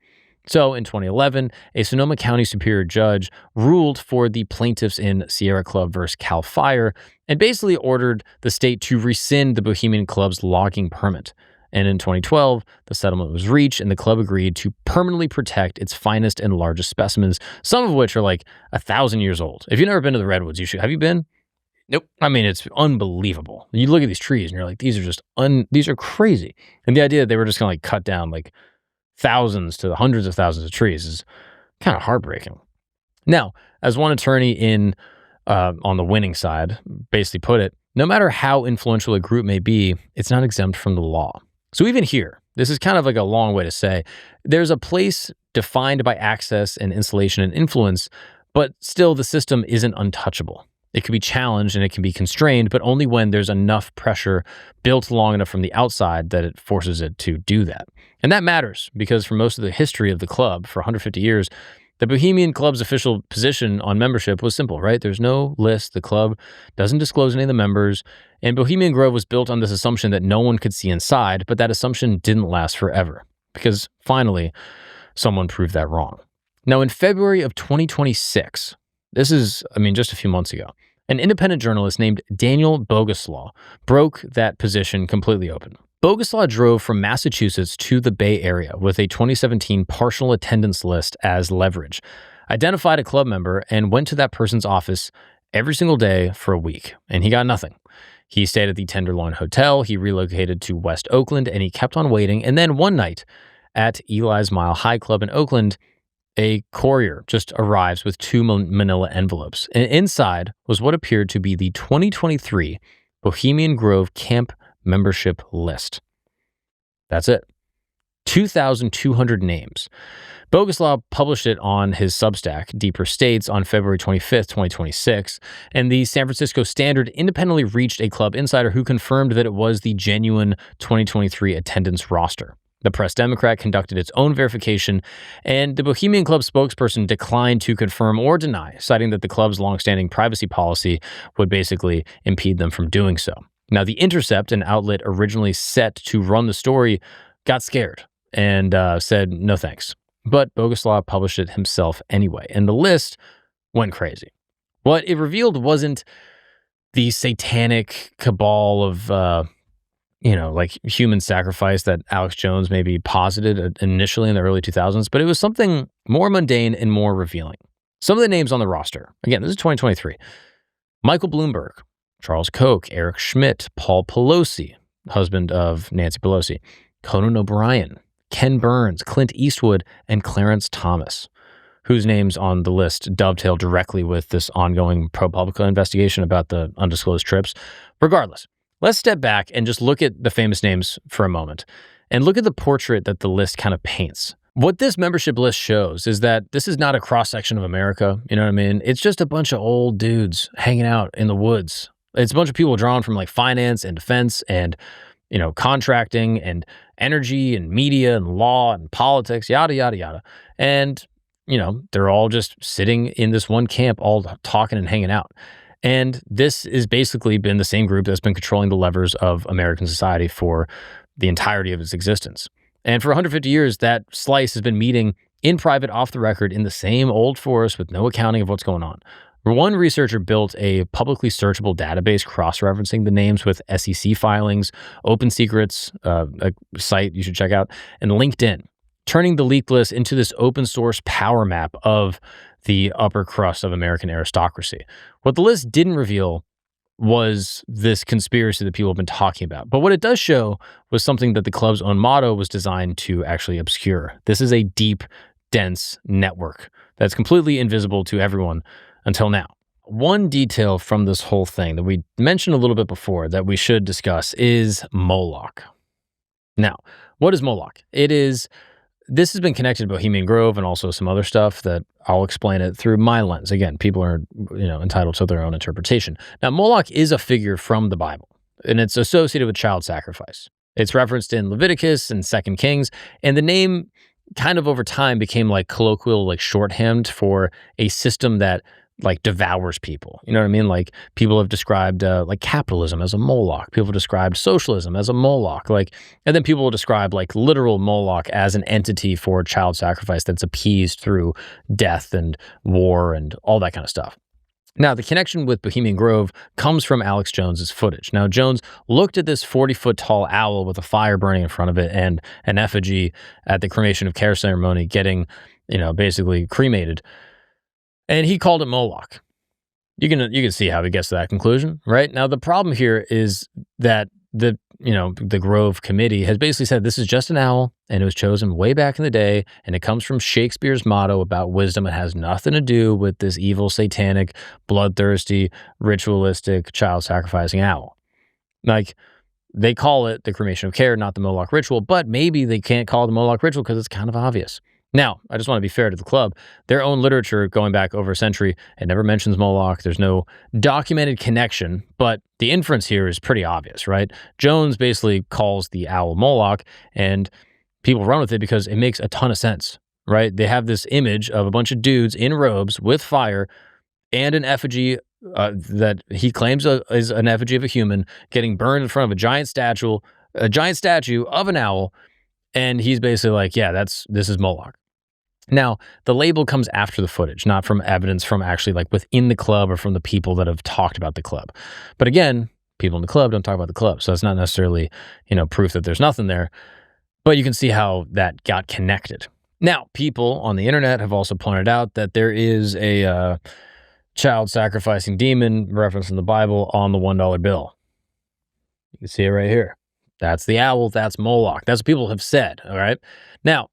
S1: So in 2011, a Sonoma County Superior Judge ruled for the plaintiffs in Sierra Club versus Cal Fire and basically ordered the state to rescind the Bohemian Club's logging permit. And in 2012, the settlement was reached, and the club agreed to permanently protect its finest and largest specimens, some of which are like 1,000 years old. If you've never been to the redwoods, you should. Have you been?
S2: Nope.
S1: I mean, it's unbelievable. You look at these trees, and you're like, these are crazy. And the idea that they were just going to like cut down like thousands to hundreds of thousands of trees is kind of heartbreaking. Now, as one attorney on the winning side basically put it, no matter how influential a group may be, it's not exempt from the law. So even here, this is kind of like a long way to say, there's a place defined by access and installation and influence, but still the system isn't untouchable. It can be challenged and it can be constrained, but only when there's enough pressure built long enough from the outside that it forces it to do that. And that matters because for most of the history of the club, for 150 years, the Bohemian Club's official position on membership was simple, right? There's no list. The club doesn't disclose any of the members. And Bohemian Grove was built on this assumption that no one could see inside, but that assumption didn't last forever because finally, someone proved that wrong. Now, in February of 2026, this is, just a few months ago, an independent journalist named Daniel Boguslaw broke that position completely open. Boguslaw drove from Massachusetts to the Bay Area with a 2017 partial attendance list as leverage, identified a club member, and went to that person's office every single day for a week, and he got nothing. He stayed at the Tenderloin Hotel, he relocated to West Oakland, and he kept on waiting, and then one night at Eli's Mile High Club in Oakland, a courier just arrives with 2 manila envelopes, and inside was what appeared to be the 2023 Bohemian Grove Camp membership list. That's it. 2,200 names. Boguslaw published it on his Substack, Deeper States, on February 25th, 2026, and the San Francisco Standard independently reached a club insider who confirmed that it was the genuine 2023 attendance roster. The Press Democrat conducted its own verification, and the Bohemian Club spokesperson declined to confirm or deny, citing that the club's longstanding privacy policy would basically impede them from doing so. Now, The Intercept, an outlet originally set to run the story, got scared and said no thanks. But Boguslaw published it himself anyway, and the list went crazy. What it revealed wasn't the satanic cabal of, like human sacrifice that Alex Jones maybe posited initially in the early 2000s, but it was something more mundane and more revealing. Some of the names on the roster, again, this is 2023, Michael Bloomberg, Charles Koch, Eric Schmidt, Paul Pelosi, husband of Nancy Pelosi, Conan O'Brien, Ken Burns, Clint Eastwood, and Clarence Thomas, whose names on the list dovetail directly with this ongoing ProPublica investigation about the undisclosed trips. Regardless, let's step back and just look at the famous names for a moment and look at the portrait that the list kind of paints. What this membership list shows is that this is not a cross-section of America, you know what I mean? It's just a bunch of old dudes hanging out in the woods. It's a bunch of people drawn from like finance and defense and, contracting and energy and media and law and politics, yada, yada, yada. And, they're all just sitting in this one camp, all talking and hanging out. And this has basically been the same group that's been controlling the levers of American society for the entirety of its existence. And for 150 years, that slice has been meeting in private, off the record, in the same old forest with no accounting of what's going on. One researcher built a publicly searchable database cross-referencing the names with SEC filings, Open Secrets, a site you should check out, and LinkedIn, turning the leaked list into this open source power map of the upper crust of American aristocracy. What the list didn't reveal was this conspiracy that people have been talking about. But what it does show was something that the club's own motto was designed to actually obscure. This is a deep, dense network that's completely invisible to everyone until now. One detail from this whole thing that we mentioned a little bit before that we should discuss is Moloch. Now, what is Moloch? This has been connected to Bohemian Grove and also some other stuff that I'll explain it through my lens. Again, people are, entitled to their own interpretation. Now, Moloch is a figure from the Bible, and it's associated with child sacrifice. It's referenced in Leviticus and 2 Kings, and the name kind of over time became like colloquial, like shorthand for a system that like devours people. You know what I mean? Like people have described like capitalism as a Moloch. People have described socialism as a Moloch. And then people will describe like literal Moloch as an entity for child sacrifice that's appeased through death and war and all that kind of stuff. Now, the connection with Bohemian Grove comes from Alex Jones's footage. Now, Jones looked at this 40-foot tall owl with a fire burning in front of it and an effigy at the cremation of care ceremony getting, basically cremated. And he called it Moloch. You can see how he gets to that conclusion, right? Now, the problem here is that the Grove Committee has basically said this is just an owl, and it was chosen way back in the day, and it comes from Shakespeare's motto about wisdom. It has nothing to do with this evil, satanic, bloodthirsty, ritualistic, child-sacrificing owl. Like, they call it the cremation of care, not the Moloch ritual, but maybe they can't call it the Moloch ritual because it's kind of obvious. Now, I just want to be fair to the club. Their own literature going back over a century, it never mentions Moloch. There's no documented connection, but the inference here is pretty obvious, right? Jones basically calls the owl Moloch, and people run with it because it makes a ton of sense, right? They have this image of a bunch of dudes in robes with fire and an effigy that he claims is an effigy of a human getting burned in front of a giant statue of an owl. And he's basically like, yeah, this is Moloch. Now, the label comes after the footage, not from evidence from actually like within the club or from the people that have talked about the club. But again, people in the club don't talk about the club. So it's not necessarily, proof that there's nothing there. But you can see how that got connected. Now, people on the internet have also pointed out that there is a child sacrificing demon referenced in the Bible on the $1 bill. You can see it right here. That's the owl. That's Moloch. That's what people have said. All right. Now,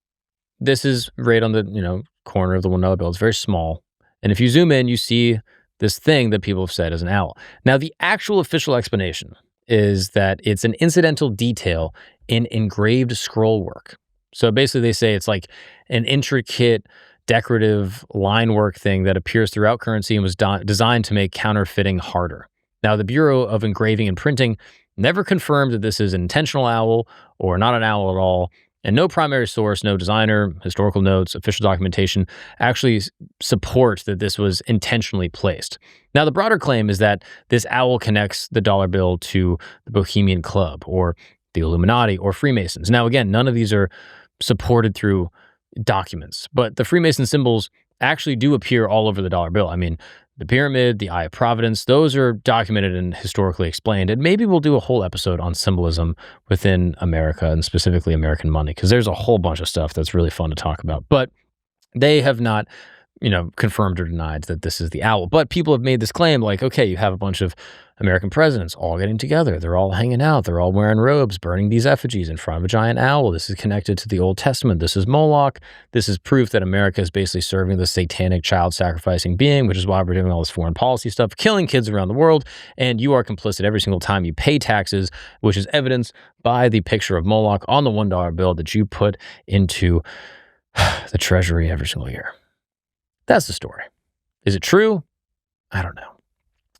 S1: this is right on the corner of the $1 bill. It's very small, and if you zoom in, you see this thing that people have said is an owl. Now, the actual official explanation is that it's an incidental detail in engraved scroll work. So basically, they say it's like an intricate decorative line work thing that appears throughout currency and was designed to make counterfeiting harder. Now, the Bureau of Engraving and Printing never confirmed that this is an intentional owl or not an owl at all, and no primary source, no designer, historical notes, official documentation actually support that this was intentionally placed. Now, the broader claim is that this owl connects the dollar bill to the Bohemian Club or the Illuminati or Freemasons. Now, again, none of these are supported through documents, but the Freemason symbols actually do appear all over the dollar bill. I mean, the pyramid, the Eye of Providence, those are documented and historically explained. And maybe we'll do a whole episode on symbolism within America and specifically American money, because there's a whole bunch of stuff that's really fun to talk about. But they have not, confirmed or denied that this is the owl. But people have made this claim like, okay, you have a bunch of American presidents all getting together. They're all hanging out. They're all wearing robes, burning these effigies in front of a giant owl. This is connected to the Old Testament. This is Moloch. This is proof that America is basically serving the satanic child-sacrificing being, which is why we're doing all this foreign policy stuff, killing kids around the world, and you are complicit every single time you pay taxes, which is evidenced by the picture of Moloch on the $1 bill that you put into the treasury every single year. That's the story. Is it true? I don't know.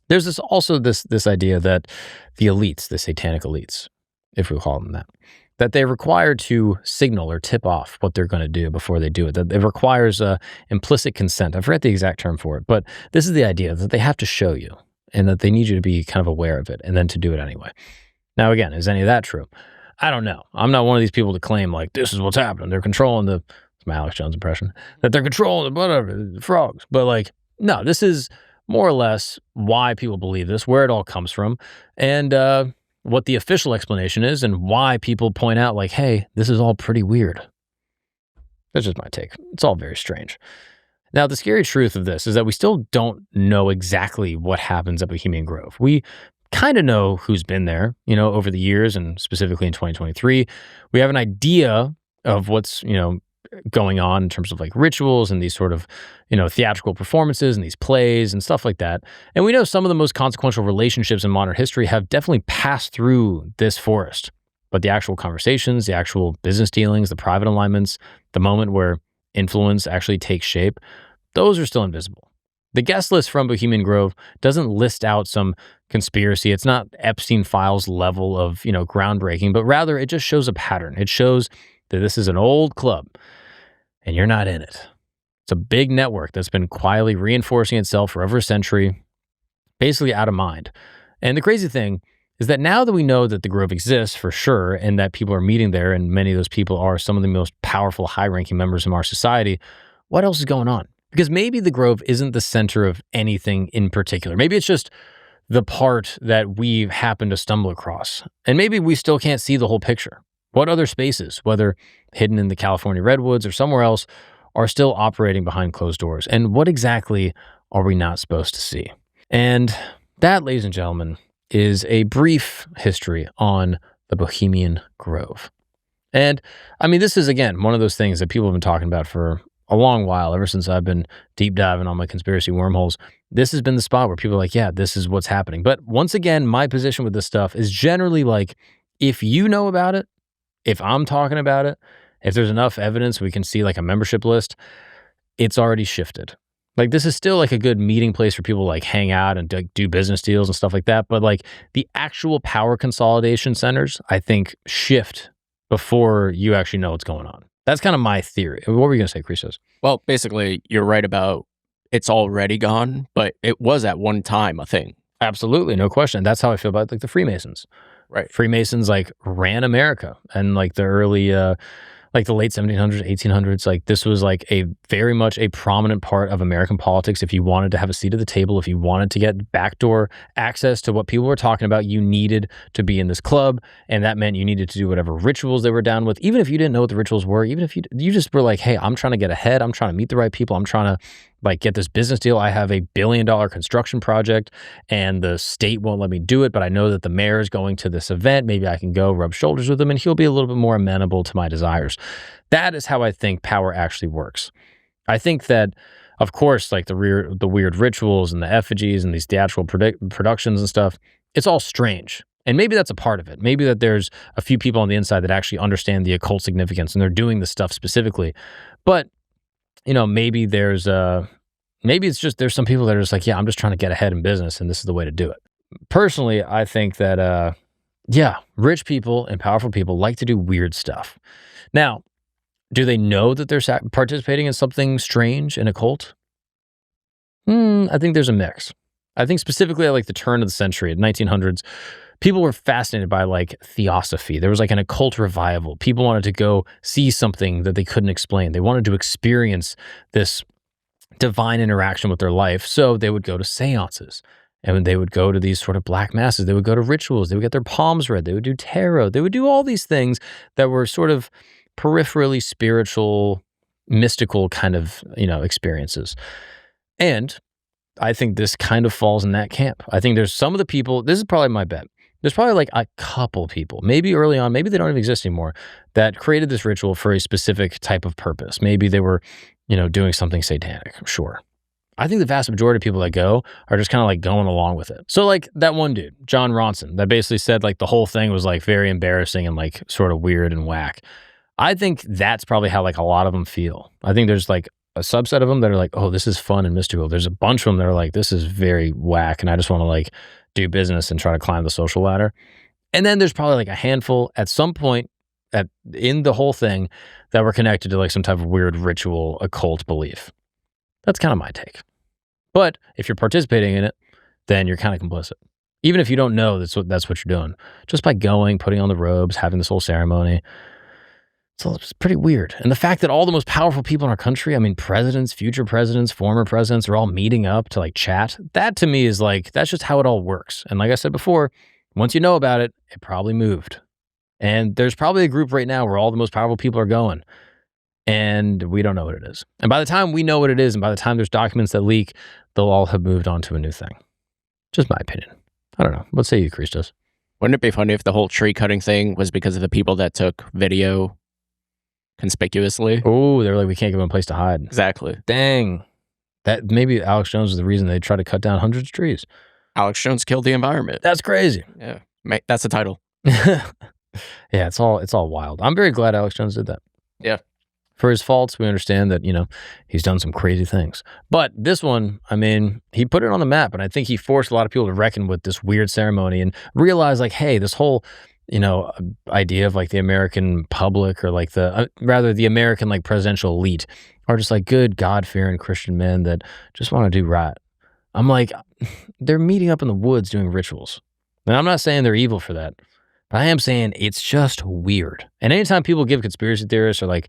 S1: There's also this idea that the elites, the satanic elites, if we call them that they're required to signal or tip off what they're going to do before they do it. That it requires implicit consent. I forget the exact term for it, but this is the idea that they have to show you and that they need you to be kind of aware of it and then to do it anyway. Now, again, is any of that true? I don't know. I'm not one of these people to claim like this is what's happening. They're controlling it's my Alex Jones impression, that they're controlling the frogs. But like, no, this is more or less why people believe this, where it all comes from, and what the official explanation is, and why people point out, like, hey, this is all pretty weird. That's just my take. It's all very strange. Now, the scary truth of this is that we still don't know exactly what happens at Bohemian Grove. We kind of know who's been there, over the years, and specifically in 2023. We have an idea of what's, going on in terms of like rituals and these sort of, theatrical performances and these plays and stuff like that. And we know some of the most consequential relationships in modern history have definitely passed through this forest. But the actual conversations, the actual business dealings, the private alignments, the moment where influence actually takes shape, those are still invisible. The guest list from Bohemian Grove doesn't list out some conspiracy. It's not Epstein Files level of, groundbreaking, but rather it just shows a pattern. It shows that this is an old club and you're not in it. It's a big network that's been quietly reinforcing itself for over a century, basically out of mind. And the crazy thing is that now that we know that the Grove exists for sure, and that people are meeting there, and many of those people are some of the most powerful, high-ranking members of our society, what else is going on? Because maybe the Grove isn't the center of anything in particular. Maybe it's just the part that we happen to stumble across. And maybe we still can't see the whole picture. What other spaces, whether hidden in the California redwoods or somewhere else, are still operating behind closed doors? And what exactly are we not supposed to see? And that, ladies and gentlemen, is a brief history on the Bohemian Grove. And I mean, this is, again, one of those things that people have been talking about for a long while, ever since I've been deep diving on my conspiracy wormholes. This has been the spot where people are like, yeah, this is what's happening. But once again, my position with this stuff is generally like, if you know about it, if I'm talking about it, if there's enough evidence, we can see like a membership list, it's already shifted. Like, this is still like a good meeting place for people to like hang out and do business deals and stuff like that. But like the actual power consolidation centers, I think, shift before you actually know what's going on. That's kind of my theory. What were you going to say, Christos?
S2: Well, basically, you're right about it's already gone, but it was at one time a thing.
S1: Absolutely, no question. That's how I feel about like the Freemasons.
S2: Right.
S1: Freemasons like ran America, and like the early, like the late 1700s, 1800s, like this was like a very much a prominent part of American politics. If you wanted to have a seat at the table, if you wanted to get backdoor access to what people were talking about, you needed to be in this club, and that meant you needed to do whatever rituals they were down with, even if you didn't know what the rituals were, even if you just were like, hey, I'm trying to get ahead, I'm trying to meet the right people, I'm trying to like get this business deal. I have a $1 billion construction project and the state won't let me do it, but I know that the mayor is going to this event. Maybe I can go rub shoulders with him and he'll be a little bit more amenable to my desires. That is how I think power actually works. I think that, of course, like the weird rituals and the effigies and these theatrical productions and stuff, it's all strange. And maybe that's a part of it. Maybe that there's a few people on the inside that actually understand the occult significance and they're doing this stuff specifically. But maybe maybe it's just there's some people that are just like, yeah, I'm just trying to get ahead in business and this is the way to do it. Personally, I think that, rich people and powerful people like to do weird stuff. Now, do they know that they're participating in something strange and occult? I think there's a mix. I think specifically at like the turn of the century, at 1900s, people were fascinated by like theosophy. There was like an occult revival. People wanted to go see something that they couldn't explain. They wanted to experience this divine interaction with their life. So they would go to seances and they would go to these sort of black masses. They would go to rituals. They would get their palms read. They would do tarot. They would do all these things that were sort of peripherally spiritual, mystical kind of, experiences. And I think this kind of falls in that camp. I think there's some of the people, this is probably my bet. There's probably like a couple people, maybe early on, maybe they don't even exist anymore, that created this ritual for a specific type of purpose. Maybe they were, doing something satanic, sure. I think the vast majority of people that go are just kind of like going along with it. So like that one dude, John Ronson, that basically said like the whole thing was like very embarrassing and like sort of weird and whack. I think that's probably how like a lot of them feel. I think there's like a subset of them that are like, oh, this is fun and mystical. There's a bunch of them that are like, this is very whack and I just want to like do business and try to climb the social ladder. And then there's probably like a handful at some point in the whole thing that were connected to like some type of weird ritual occult belief. That's kind of my take. But if you're participating in it, then you're kind of complicit. Even if you don't know that's what you're doing. Just by going, putting on the robes, having this whole ceremony, So it's pretty weird. And the fact that all the most powerful people in our country, I mean, presidents, future presidents, former presidents, are all meeting up to like chat. That to me is like, that's just how it all works. And like I said before, once you know about it, it probably moved. And there's probably a group right now where all the most powerful people are going. And we don't know what it is. And by the time we know what it is, and by the time there's documents that leak, they'll all have moved on to a new thing. Just my opinion. I don't know. What say you, Christos?
S2: Wouldn't it be funny if the whole tree cutting thing was because of the people that took video conspicuously?
S1: Oh, they're like, we can't give them a place to hide.
S2: Exactly.
S1: Dang. That maybe Alex Jones is the reason they try to cut down hundreds of trees.
S2: Alex Jones killed the environment.
S1: That's crazy.
S2: Yeah, that's the title.
S1: Yeah, it's all wild. I'm very glad Alex Jones did that.
S2: Yeah.
S1: For his faults, we understand that, he's done some crazy things. But this one, I mean, he put it on the map, and I think he forced a lot of people to reckon with this weird ceremony and realize, like, hey, this whole, idea of like the American public, or like rather the American like presidential elite, are just like good God-fearing Christian men that just want to do right. I'm like, they're meeting up in the woods doing rituals. And I'm not saying they're evil for that, but I am saying it's just weird. And anytime people give conspiracy theorists or like,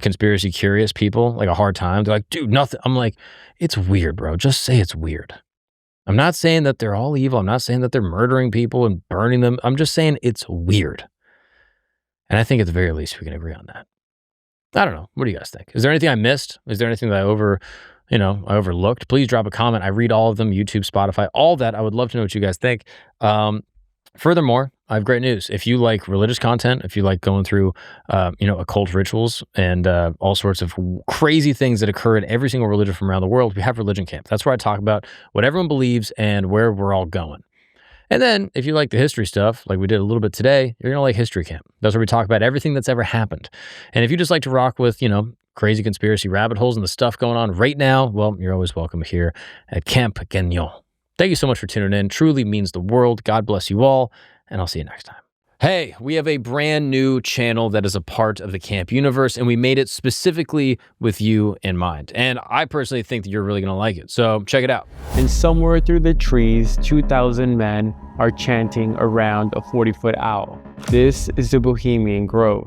S1: conspiracy curious people like a hard time, they're like, dude, nothing. I'm like, it's weird, bro. Just say it's weird. I'm not saying that they're all evil. I'm not saying that they're murdering people and burning them. I'm just saying it's weird. And I think at the very least we can agree on that. I don't know. What do you guys think? Is there anything I missed? Is there anything that I overlooked? Please drop a comment. I read all of them, YouTube, Spotify, all that. I would love to know what you guys think. Furthermore, I have great news. If you like religious content, if you like going through, occult rituals and all sorts of crazy things that occur in every single religion from around the world, we have Religion Camp. That's where I talk about what everyone believes and where we're all going. And then if you like the history stuff, like we did a little bit today, you're going to like History Camp. That's where we talk about everything that's ever happened. And if you just like to rock with, crazy conspiracy rabbit holes and the stuff going on right now, well, you're always welcome here at Camp Gagnon. Thank you so much for tuning in. Truly means the world. God bless you all, and I'll see you next time. Hey, we have a brand new channel that is a part of the Camp universe, and we made it specifically with you in mind. And I personally think that you're really going to like it. So check it out.
S4: And somewhere through the trees, 2,000 men are chanting around a 40-foot owl. This is the Bohemian Grove.